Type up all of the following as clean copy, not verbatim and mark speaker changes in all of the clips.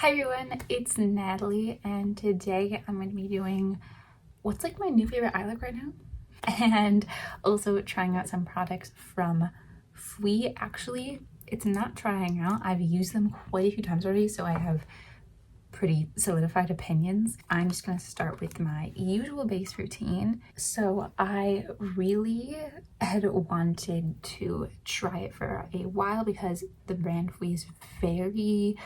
Speaker 1: Hi everyone, it's Natalie, and today I'm going to be doing what's like my new favorite eye look right now, and also trying out some products from FWEE. Actually, it's not trying out. I've used them quite a few times already, so I have pretty solidified opinions. I'm just going to start with my usual base routine. So I really had wanted to try it for a while because the brand FWEE is very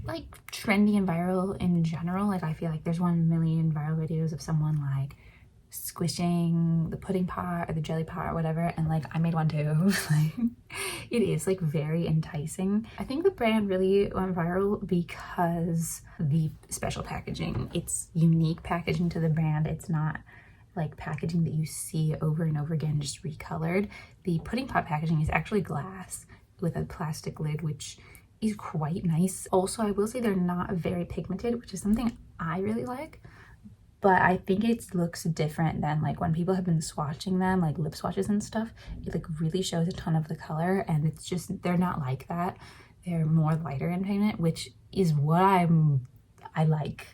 Speaker 1: like trendy and viral in general. Like I feel like there's 1 million viral videos of someone like squishing the pudding pot or the jelly pot or whatever, and like I made one too. Like it is like very enticing. I think the brand really went viral because the special packaging. It's unique packaging to the brand. It's not like packaging that you see over and over again, just recolored. The pudding pot packaging is actually glass with a plastic lid, which is quite nice. Also, I will say they're not very pigmented, which is something I really like, but I think it looks different than like when people have been swatching them, like lip swatches and stuff. It like really shows a ton of the color, and it's just, they're not like that. They're more lighter in pigment, which is what I like.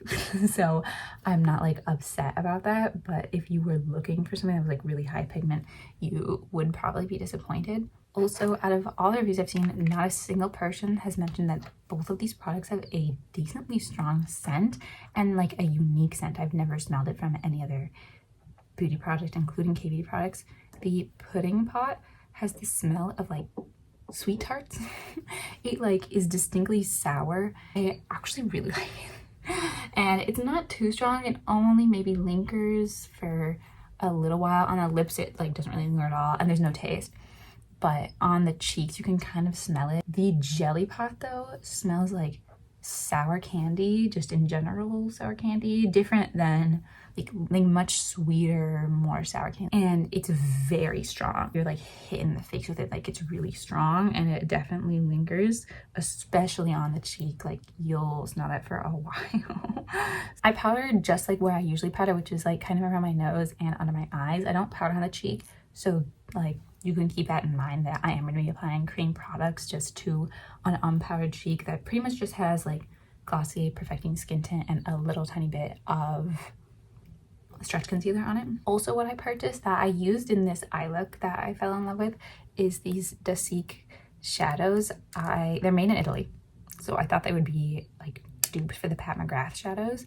Speaker 1: So I'm not like upset about that, but if you were looking for something that was like really high pigment, you would probably be disappointed. Also, out of all the reviews I've seen, not a single person has mentioned that both of these products have a decently strong scent and like a unique scent. I've never smelled it from any other beauty product, including K-beauty products. The pudding pot has the smell of like sweet tarts. It like is distinctly sour. I actually really like it. And it's not too strong. It only maybe lingers for a little while. On the lips, it like doesn't really linger at all, and there's no taste. But on the cheeks, you can kind of smell it. The jelly pot though smells like sour candy, just in general sour candy, different than like much sweeter, more sour candy. And it's very strong. You're like hit in the face with it, like it's really strong, and it definitely lingers, especially on the cheek. Like you'll smell that for a while. I powder just like where I usually powder, which is like kind of around my nose and under my eyes. I don't powder on the cheek, so like you can keep that in mind that I am going to be applying cream products just to an unpowdered cheek that pretty much just has like Glossier Perfecting Skin Tint and a little tiny bit of stretch concealer on it. Also, what I purchased that I used in this eye look that I fell in love with is these Desaturated shadows. They're made in Italy, so I thought they would be like dupes for the Pat McGrath shadows.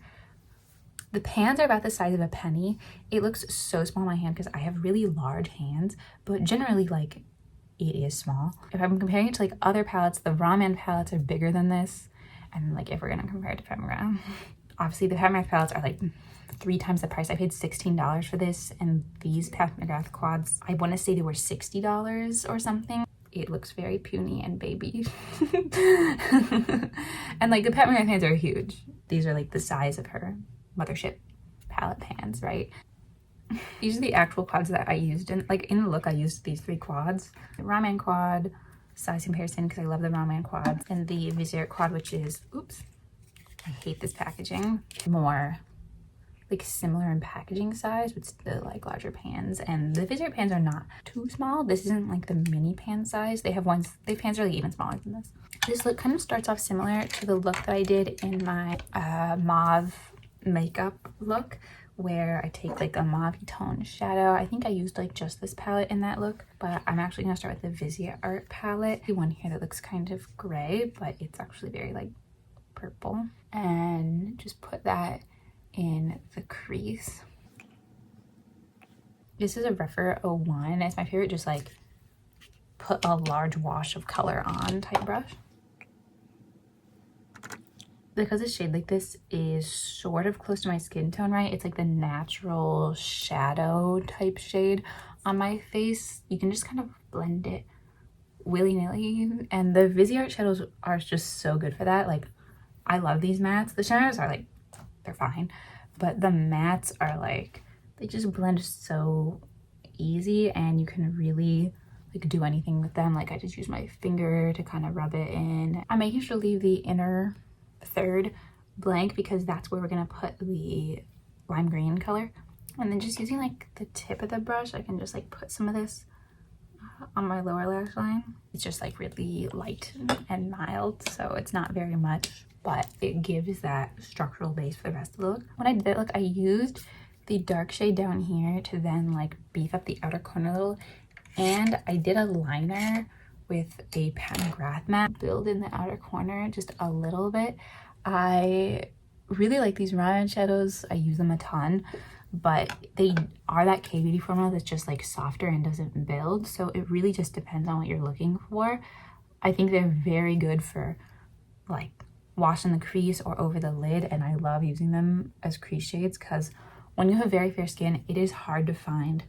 Speaker 1: The pans are about the size of a penny. It looks so small in my hand because I have really large hands, but generally like it is small. If I'm comparing it to like other palettes, the Raw Man palettes are bigger than this. And like if we're gonna compare it to Pat McGrath, obviously the Pat McGrath palettes are like 3 times the price. I paid $16 for this, and these Pat McGrath quads, I want to say they were $60 or something. It looks very puny and baby. And like the Pat McGrath pans are huge. These are like the size of her mothership palette pans, right? These are the actual quads that I used, and like in the look I used these 3 quads. The Raw Man quad, size comparison because I love the Raw Man quads, and the Vizier quad, which is, oops, I hate this packaging, more like similar in packaging size with the like larger pans. And the Vizier pans are not too small. This isn't like the mini pan size. They have pans are like even smaller than this. This look kind of starts off similar to the look that I did in my mauve makeup look, where I take like a mauve tone shadow. I think I used like just this palette in that look, but I'm actually gonna start with the Vizier Art palette. The one here that looks kind of gray, but it's actually very like purple, and just put that in the crease. This is a Rephr 01. It's my favorite, just like put a large wash of color on type brush. Because a shade like this is sort of close to my skin tone, right? It's like the natural shadow type shade on my face. You can just kind of blend it willy-nilly. And the Vizier shadows are just so good for that. Like, I love these mattes. The shadows are like, they're fine. But the mattes are like, they just blend so easy, and you can really like do anything with them. Like I just use my finger to kind of rub it in. I'm making sure to leave the inner third blank because that's where we're gonna put the lime green color, and then just using like the tip of the brush I can just like put some of this on my lower lash line. It's just like really light and mild, so it's not very much. but it gives that structural base for the rest of the look. When I did that look, I used the dark shade down here to then like beef up the outer corner a little, and I did a liner with a Pat McGrath matte, build in the outer corner just a little bit. I really like these round shadows. I use them a ton, but they are that K-beauty formula that's just like softer and doesn't build, so it really just depends on what you're looking for. I think they're very good for like washing the crease or over the lid, and I love using them as crease shades because when you have very fair skin, it is hard to find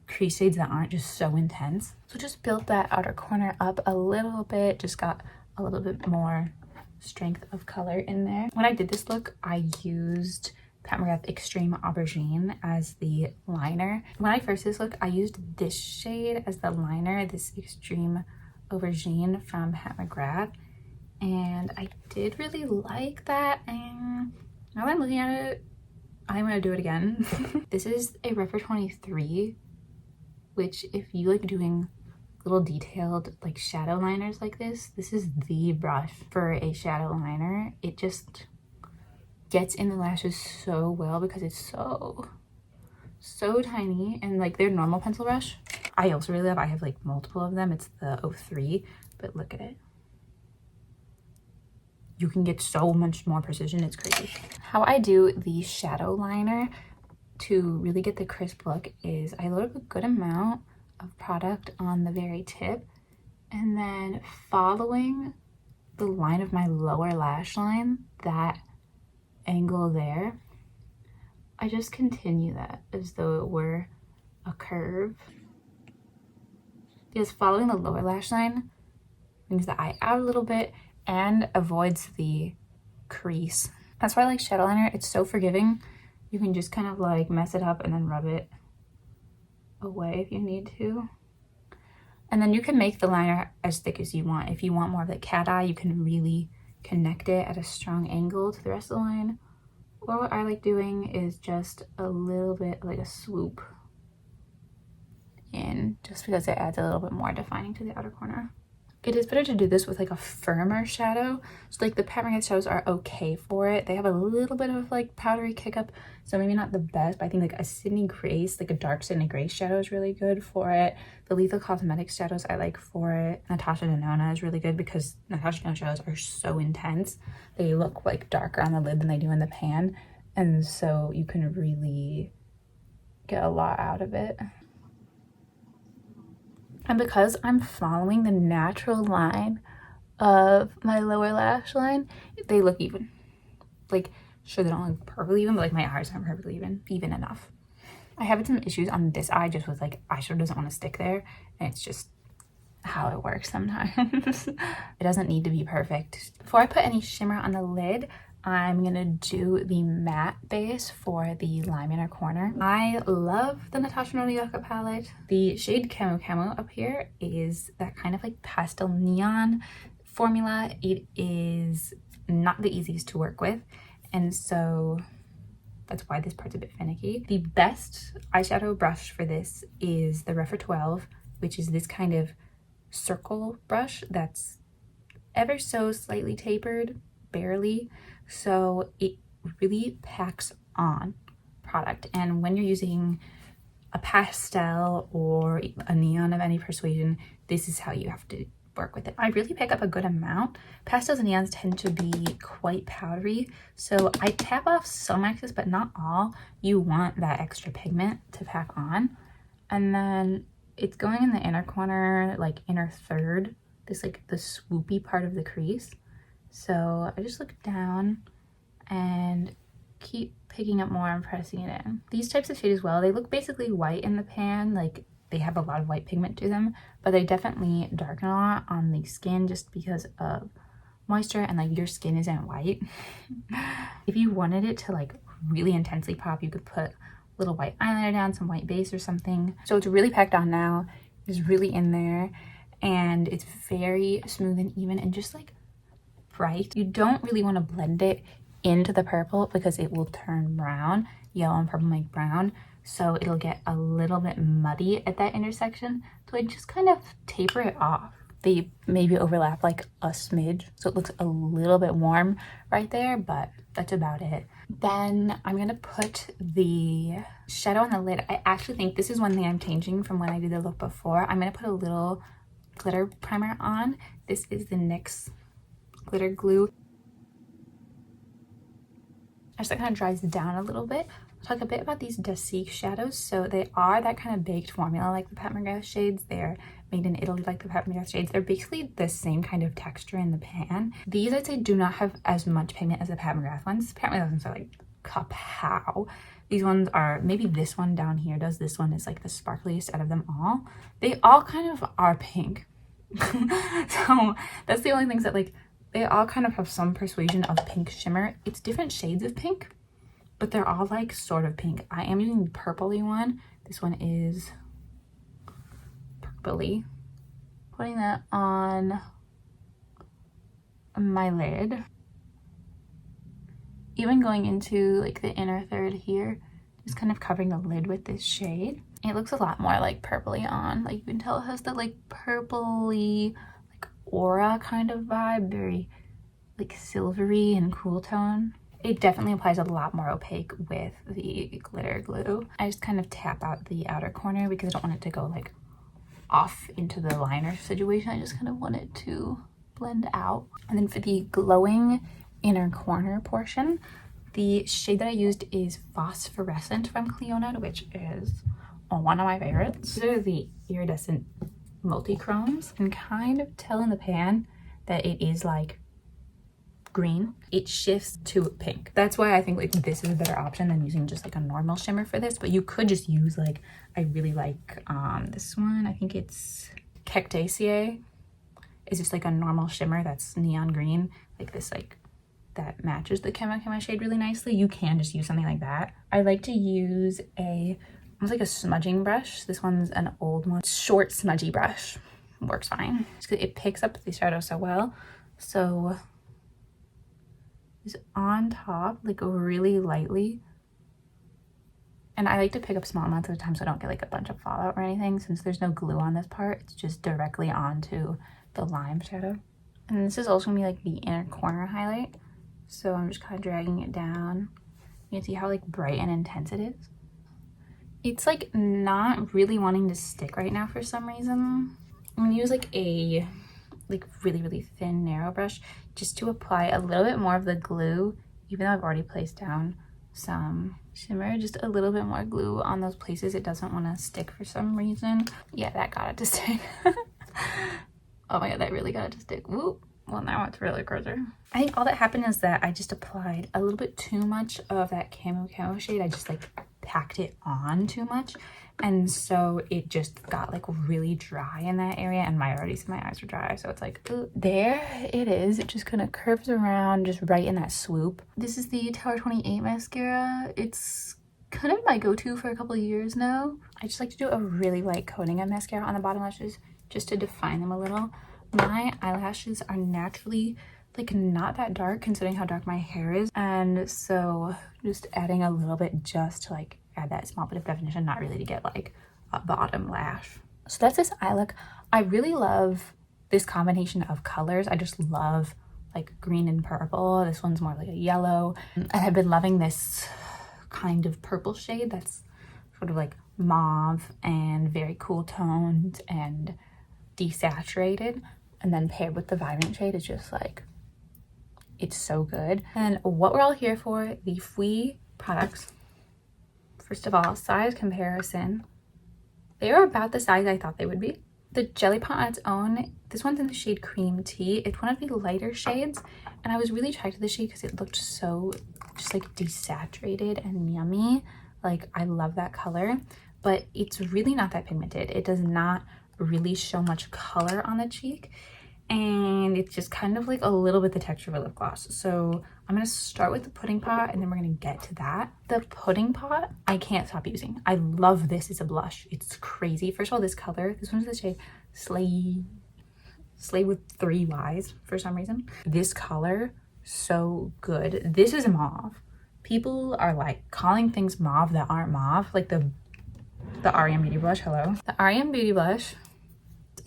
Speaker 1: crease shades that aren't just so intense. So just built that outer corner up a little bit, just got a little bit more strength of color in there. When I did this look, I used Pat McGrath Extreme Aubergine as the liner. When I first did this look, I used this shade as the liner, this Extreme Aubergine from Pat McGrath, and I did really like that, and now that I'm looking at it, I'm gonna do it again. This is a Rephr 23, which if you like doing little detailed like shadow liners like this is the brush for a shadow liner. It just gets in the lashes so well because it's so tiny, and like their normal pencil brush I also really love. I have like multiple of them. It's the 03, but look at it. You can get so much more precision, it's crazy. How I do the shadow liner to really get the crisp look is I load up a good amount of product on the very tip, and then following the line of my lower lash line, that angle there, I just continue that as though it were a curve. Because following the lower lash line brings the eye out a little bit and avoids the crease. That's why I like shadow liner. It's so forgiving. You can just kind of like mess it up and then rub it away if you need to. And then you can make the liner as thick as you want. If you want more of the cat eye, you can really connect it at a strong angle to the rest of the line. Or what I like doing is just a little bit like a swoop in, just because it adds a little bit more defining to the outer corner. It is better to do this with like a firmer shadow. So like the Pat McGrath shadows are okay for it. They have a little bit of like powdery kick up, so maybe not the best, but I think like a Sydney Grace, like a dark Sydney Grace shadow is really good for it. The Lethal Cosmetics shadows I like for it. Natasha Denona is really good because Natasha Denona shadows are so intense. They look like darker on the lid than they do in the pan, and so you can really get a lot out of it. And because I'm following the natural line of my lower lash line, they look even. Like, sure, they don't look perfectly even, but like my eyes aren't perfectly even enough. I have some issues on this eye just with like eyeshadow doesn't want to stick there, and it's just how it works sometimes. It doesn't need to be perfect. Before I put any shimmer on the lid, I'm gonna do the matte base for the lime inner corner. I love the Natasha Denona palette. The shade Camo Camo up here is that kind of like pastel neon formula. It is not the easiest to work with, and so that's why this part's a bit finicky. The best eyeshadow brush for this is the Rephr 12, which is this kind of circle brush that's ever so slightly tapered, barely, so it really packs on product. And when you're using a pastel or a neon of any persuasion, this is how you have to work with it. I really pick up a good amount. Pastels and neons tend to be quite powdery, so I tap off some excess but not all. You want that extra pigment to pack on. And then it's going in the inner corner, like inner third, this like the swoopy part of the crease. So I just look down and keep picking up more and pressing it in. These types of shade as well, they look basically white in the pan, like they have a lot of white pigment to them, but they definitely darken a lot on the skin just because of moisture, and like your skin isn't white. If you wanted it to like really intensely pop, you could put a little white eyeliner down, some white base or something. So it's really packed on now, it's really in there, and it's very smooth and even and just like bright. You don't really want to blend it into the purple because it will turn brown. Yellow and purple make brown, so it'll get a little bit muddy at that intersection. So I just kind of taper it off. They maybe overlap like a smidge, so it looks a little bit warm right there, but that's about it. Then I'm gonna put the shadow on the lid. I actually think this is one thing I'm changing from when I did the look before. I'm gonna put a little glitter primer on. This is the NYX glitter glue. As that kind of dries down a little bit, I'll talk a bit about these Desik shadows. So they are that kind of baked formula like the Pat McGrath shades. They're made in Italy like the Pat McGrath shades. They're basically the same kind of texture in the pan. These I'd say do not have as much pigment as the Pat McGrath ones. Pat McGrath ones are like kapow. These ones are, maybe this one down here does. This one is like the sparkliest out of them all. They all kind of are pink. So that's the only things that like, they all kind of have some persuasion of pink shimmer. It's different shades of pink, but they're all like sort of pink. I am using the purpley one. This one is purpley. Putting that on my lid. Even going into like the inner third here, just kind of covering the lid with this shade. It looks a lot more like purpley on. Like you can tell it has that like purpley aura kind of vibe, very like silvery and cool tone. It definitely applies a lot more opaque with the glitter glue. I just kind of tap out the outer corner because I don't want it to go like off into the liner situation. I just kind of want it to blend out. And then for the glowing inner corner portion, the shade that I used is Phosphorescent from clionadh, which is one of my favorites. These are the Iridescent Multichromes. And kind of tell in the pan that it is like green. It shifts to pink. That's why I think like this is a better option than using just like a normal shimmer for this, but you could just use like, I really like this one. I think it's Cactaceae. It's just like a normal shimmer that's neon green, like this, like that matches the Chemo shade really nicely. You can just use something like that. I like to use almost like a smudging brush. This one's an old one. Short smudgy brush works fine. It picks up the shadow so well. So just on top, like really lightly. And I like to pick up small amounts at a time so I don't get like a bunch of fallout or anything. Since there's no glue on this part, it's just directly onto the lime shadow. And this is also gonna be like the inner corner highlight. So I'm just kind of dragging it down. You can see how like bright and intense it is. It's like not really wanting to stick right now for some reason. I'm gonna use like a really thin narrow brush just to apply a little bit more of the glue, even though I've already placed down some shimmer. Just a little bit more glue on those places it doesn't want to stick for some reason. Yeah, that got it to stick. Oh my god, that really got it to stick. Whoop. Well, now it's really closer. I think all that happened is that I just applied a little bit too much of that camo shade. I just like packed it on too much, and so it just got like really dry in that area, and my eyes were dry, so it's like, ooh. There it is. It just kind of curves around just right in that swoop. This is the Tower 28 mascara. It's kind of my go-to for a couple of years now. I just like to do a really light coating of mascara on the bottom lashes just to define them a little. My eyelashes are naturally like not that dark considering how dark my hair is, and so just adding a little bit just to like add that small bit of definition, not really to get like a bottom lash. So that's this eye look. I really love this combination of colors. I just love like green and purple. This one's more like a yellow, and I've been loving this kind of purple shade that's sort of like mauve and very cool toned and desaturated, and then paired with the vibrant shade is just like, it's so good. And what we're all here for, the FWEE products. First of all, size comparison. They are about the size I thought they would be. The Jelly Pot on its own, this one's in the shade Cream Tea. It's one of the lighter shades, and I was really attracted to the shade because it looked so just like desaturated and yummy. Like, I love that color, but it's really not that pigmented. It does not really show much color on the cheek, and it's just kind of like a little bit the texture of a lip gloss. So I'm gonna start with the pudding pot, and then we're gonna get to that. The pudding pot I can't stop using. I love this as a blush. It's crazy. First of all, this color, this one's the shade Slay with 3 Y's for some reason. This color, so good. This is mauve. People are like calling things mauve that aren't mauve, like the REM Beauty blush. Hello. The REM Beauty blush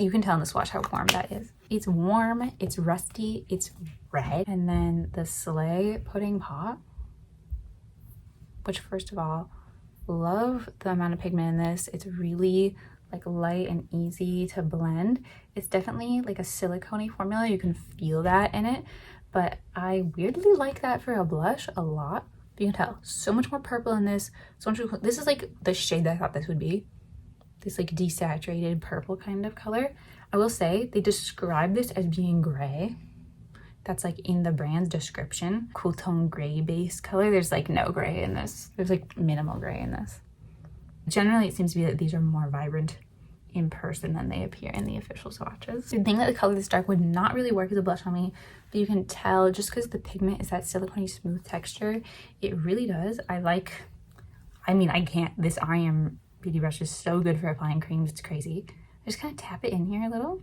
Speaker 1: You can tell in the swatch how warm that is. It's warm, it's rusty, it's red. And then the Slay Pudding Pot, which first of all, love the amount of pigment in this. It's really like light and easy to blend. It's definitely like a silicone-y formula. You can feel that in it, but I weirdly like that for a blush a lot. You can tell so much more purple in this. So much, this is like the shade that I thought this would be. This like desaturated purple kind of color. I will say they describe this as being gray. That's like in the brand's description. Cool tone gray base color. There's like no gray in this. There's like minimal gray in this. Generally, it seems to be that these are more vibrant in person than they appear in the official swatches. You'd think that the color this dark would not really work as a blush on me, but you can tell just because the pigment is that silicone smooth texture, it really does. I mean, I can't, this REM beauty brush is so good for applying creams, it's crazy. I just kind of tap it in here a little.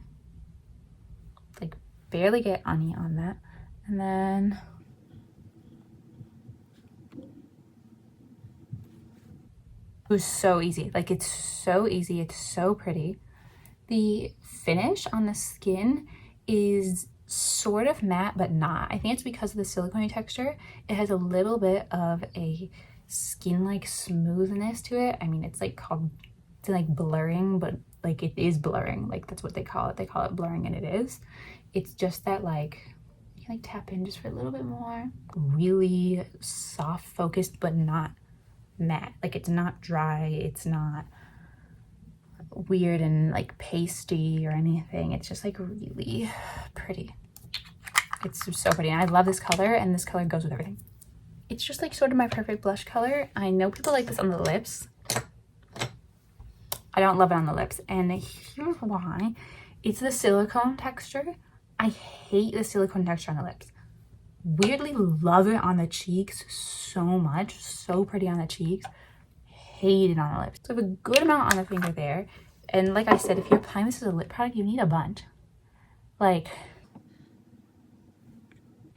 Speaker 1: Like barely get any on that. And then it was so easy. Like it's so easy, it's so pretty. The finish on the skin is sort of matte, but not. I think it's because of the silicone texture. It has a little bit of a skin-like smoothness to it. I mean, it's like called, it's like blurring, but like it is blurring. Like that's what they call it. They call it blurring, and it is. It's just that like, you can like tap in just for a little bit more. Really soft focused, but not matte. Like it's not dry, it's not weird and like pasty or anything. It's just like really pretty. It's so pretty, and I love this color, and this color goes with everything. It's just like sort of my perfect blush color. I know people like this on the lips. I don't love it on the lips, and here's why. It's the silicone texture. I hate the silicone texture on the lips. Weirdly love it on the cheeks so much. So pretty on the cheeks. Hate it on the lips. So I have a good amount on the finger there. And like I said, if you're applying this as a lip product, you need a bunch. Like,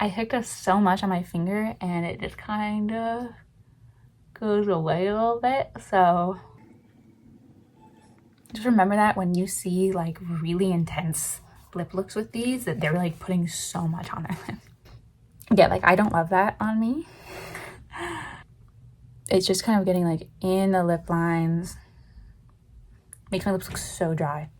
Speaker 1: I hooked up so much on my finger and it just kind of goes away a little bit. So just remember that when you see like really intense lip looks with these, that they're like putting so much on their lips. Yeah, like I don't love that on me. It's just kind of getting like in the lip lines. Makes my lips look so dry.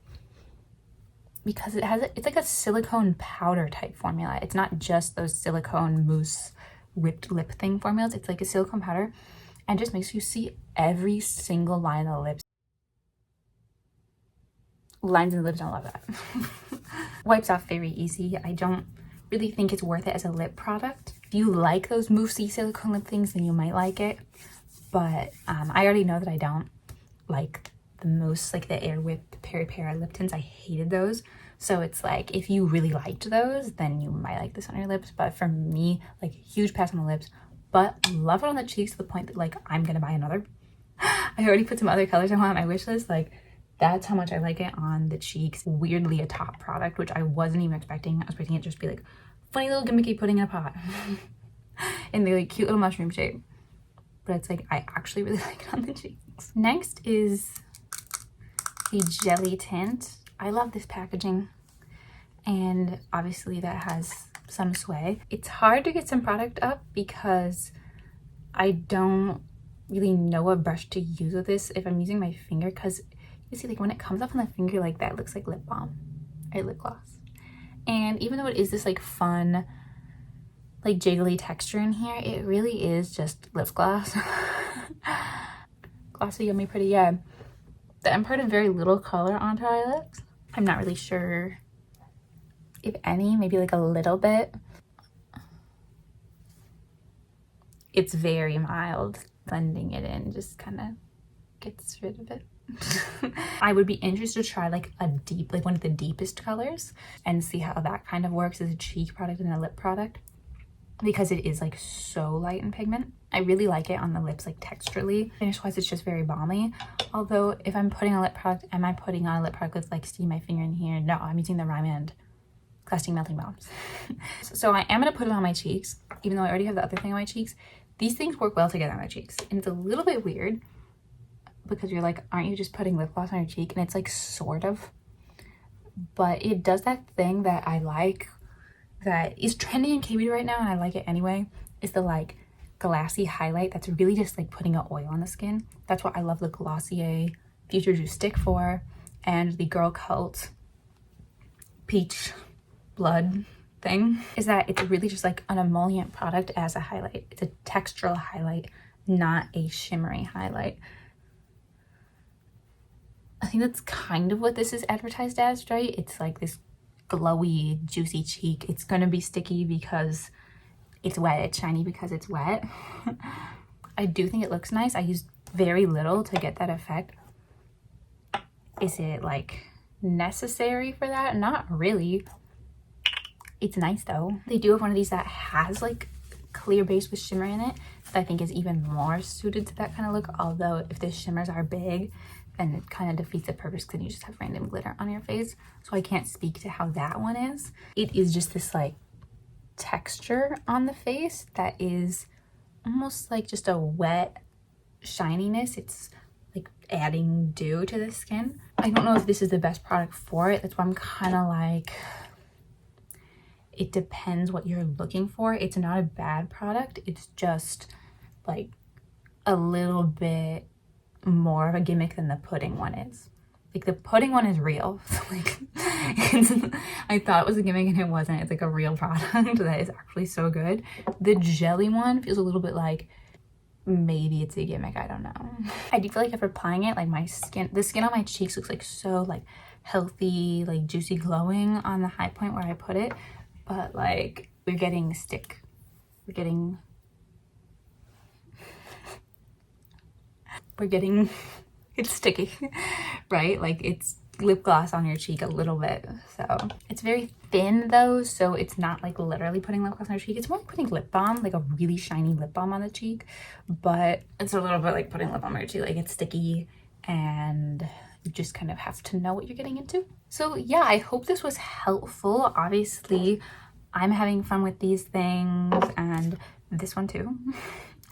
Speaker 1: Because it's like a silicone powder type formula. It's not just those silicone mousse ripped lip thing formulas. It's like a silicone powder, and just makes you see every single line of the lips. Lines in the lips, don't love that. Wipes off very easy. I don't really think it's worth it as a lip product. If you like those moussey silicone lip things, then you might like it. But I already know that I don't like the mousse, like the Air Whip Peri Peri lip tints. I hated those. So it's like, if you really liked those, then you might like this on your lips. But for me, like huge pass on the lips, but love it on the cheeks to the point that like I'm gonna buy another. I already put some other colors I want on my wish list. Like that's how much I like it on the cheeks. Weirdly a top product, which I wasn't even expecting. I was expecting it just to be like funny little gimmicky pudding in a pot in the like cute little mushroom shape. But it's like, I actually really like it on the cheeks. Next is the Jelly Tint. I love this packaging, and obviously that has some sway. It's hard to get some product up because I don't really know a brush to use with this if I'm using my finger, because you see like when it comes up on the finger like that, it looks like lip balm or lip gloss. And even though it is this like fun like jiggly texture in here, it really is just lip gloss. Glossy, yummy, pretty. Yeah, the imparted very little color onto our lips. I'm not really sure if any, maybe like a little bit. It's very mild. Blending it in just kind of gets rid of it. I would be interested to try like a deep, like one of the deepest colors and see how that kind of works as a cheek product and a lip product, because it is like so light in pigment. I really like it on the lips, like texturally. Finish wise, it's just very balmy. Although if I'm putting a lip product, am I putting on a lip product with like sticking my finger in here? No, I'm using the Rime and Clasting Melting Balms. So I am gonna put it on my cheeks, even though I already have the other thing on my cheeks. These things work well together on my cheeks. And it's a little bit weird because you're like, aren't you just putting lip gloss on your cheek? And it's like sort of, but it does that thing that I like, that is trendy in K-beauty right now, and I like it anyway. It's the like glassy highlight that's really just like putting an oil on the skin. That's what I love the Glossier Future Juice Stick for, and the Girl Cult Peach Blood thing, is that it's really just like an emollient product as a highlight. It's a textural highlight, not a shimmery highlight. I think that's kind of what this is advertised as, right? It's like this glowy, juicy cheek. It's gonna be sticky because it's wet. It's shiny because it's wet. I do think it looks nice. I used very little to get that effect. Is it like necessary for that? Not really. It's nice though. They do have one of these that has like clear base with shimmer in it that I think is even more suited to that kind of look. Although if the shimmers are big, then it kind of defeats the purpose because then you just have random glitter on your face. So I can't speak to how that one is. It is just this like texture on the face that is almost like just a wet shininess. It's like adding dew to the skin. I don't know if this is the best product for it. That's why I'm kind of like, it depends what you're looking for. It's not a bad product. It's just like a little bit more of a gimmick than the pudding one is. Like the pudding one is real. Like I thought it was a gimmick and it wasn't. It's like a real product that is actually so good. The jelly one feels a little bit like maybe it's a gimmick. I don't know. I do feel like after applying it, like my skin, the skin on my cheeks looks like so like healthy, like juicy, glowing on the high point where I put it. But like we're getting stick. We're getting it's sticky, right? Like it's lip gloss on your cheek a little bit. So it's very thin though, so it's not like literally putting lip gloss on your cheek. It's more like putting lip balm, like a really shiny lip balm on the cheek, but it's a little bit like putting lip balm on your cheek. Like it's sticky and you just kind of have to know what you're getting into. So yeah, I hope this was helpful. Obviously I'm having fun with these things and this one too.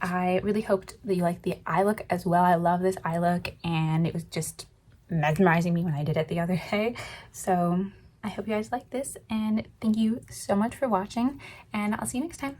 Speaker 1: I really hoped that you liked the eye look as well. I love this eye look and it was just mesmerizing me when I did it the other day. So I hope you guys like this and thank you so much for watching and I'll see you next time.